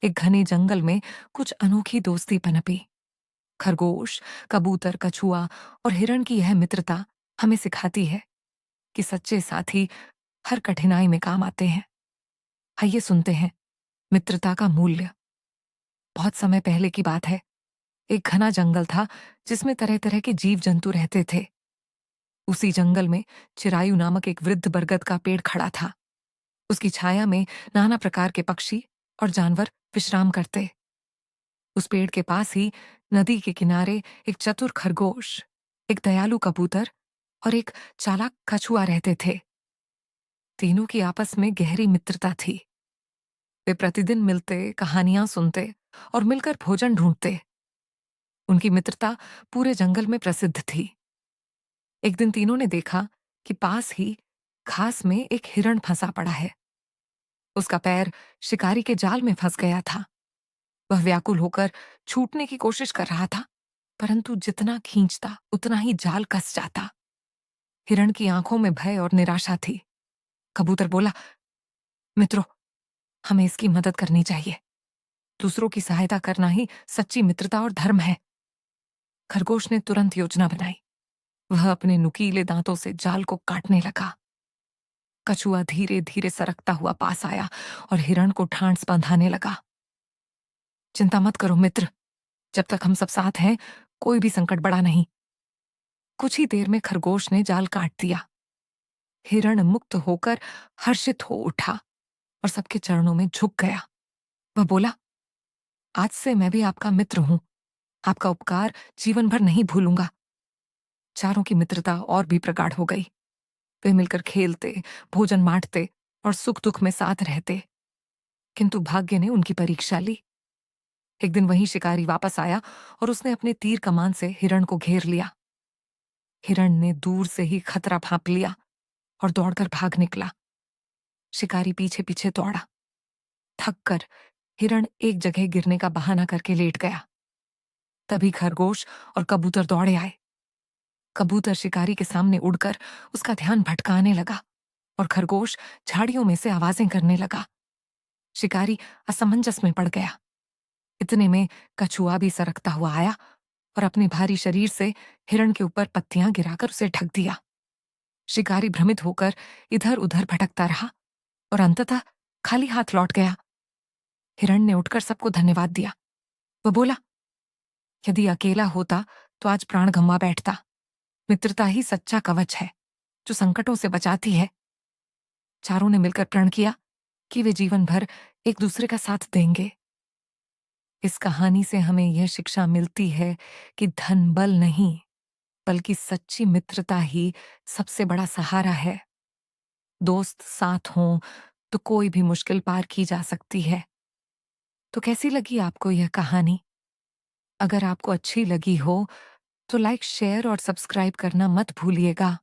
एक घने जंगल में कुछ अनोखी दोस्ती पनपी। खरगोश, कबूतर, कछुआ और हिरण की यह मित्रता हमें सिखाती है कि सच्चे साथी हर कठिनाई में काम आते हैं। आइए सुनते हैं मित्रता का मूल्य। बहुत समय पहले की बात है। एक घना जंगल था जिसमें तरह तरह के जीव जंतु रहते थे। उसी जंगल में चिरायु नामक एक वृद्ध बरगद का पेड़ खड़ा था। उसकी छाया में नाना प्रकार के पक्षी और जानवर विश्राम करते। उस पेड़ के पास ही नदी के किनारे एक चतुर खरगोश, एक दयालु कबूतर और एक चालाक कछुआ रहते थे। तीनों की आपस में गहरी मित्रता थी। वे प्रतिदिन मिलते, कहानियां सुनते और मिलकर भोजन ढूंढते। उनकी मित्रता पूरे जंगल में प्रसिद्ध थी। एक दिन तीनों ने देखा कि पास ही घास में एक हिरण फंसा पड़ा है। उसका पैर शिकारी के जाल में फंस गया था। वह व्याकुल होकर छूटने की कोशिश कर रहा था, परंतु जितना खींचता उतना ही जाल कस जाता। हिरण की आंखों में भय और निराशा थी। कबूतर बोला, मित्रों, हमें इसकी मदद करनी चाहिए। दूसरों की सहायता करना ही सच्ची मित्रता और धर्म है। खरगोश ने तुरंत योजना बनाई। वह अपने नुकीले दांतों से जाल को काटने लगा। कछुआ धीरे धीरे सरकता हुआ पास आया और हिरण को ठांस बंधाने लगा। चिंता मत करो मित्र, जब तक हम सब साथ हैं कोई भी संकट बड़ा नहीं। कुछ ही देर में खरगोश ने जाल काट दिया। हिरण मुक्त होकर हर्षित हो उठा और सबके चरणों में झुक गया। वह बोला, आज से मैं भी आपका मित्र हूं। आपका उपकार जीवन भर नहीं भूलूंगा। चारों की मित्रता और भी प्रगाढ़ हो गई। वे मिलकर खेलते, भोजन बांटते और सुख दुख में साथ रहते। किंतु भाग्य ने उनकी परीक्षा ली। एक दिन वही शिकारी वापस आया और उसने अपने तीर कमान से हिरण को घेर लिया। हिरण ने दूर से ही खतरा भांप लिया और दौड़कर भाग निकला। शिकारी पीछे पीछे दौड़ा। थक कर हिरण एक जगह गिरने का बहाना करके लेट गया। तभी खरगोश और कबूतर दौड़े आए। कबूतर शिकारी के सामने उड़कर उसका ध्यान भटकाने लगा और खरगोश झाड़ियों में से आवाजें करने लगा। शिकारी असमंजस में पड़ गया। इतने में कछुआ भी सरकता हुआ आया और अपने भारी शरीर से हिरण के ऊपर पत्तियां गिराकर उसे ढक दिया। शिकारी भ्रमित होकर इधर उधर भटकता रहा और अंततः खाली हाथ लौट गया। हिरण ने उठकर सबको धन्यवाद दिया। वह बोला, यदि अकेला होता तो आज प्राण गंवा बैठता। मित्रता ही सच्चा कवच है जो संकटों से बचाती है। चारों ने मिलकर प्रण किया कि वे जीवन भर एक दूसरे का साथ देंगे। इस कहानी से हमें यह शिक्षा मिलती है कि धन बल नहीं, बल्कि सच्ची मित्रता ही सबसे बड़ा सहारा है। दोस्त साथ हों तो कोई भी मुश्किल पार की जा सकती है। तो कैसी लगी आपको यह कहानी? अगर आपको अच्छी लगी हो तो लाइक, शेयर और सब्सक्राइब करना मत भूलिएगा।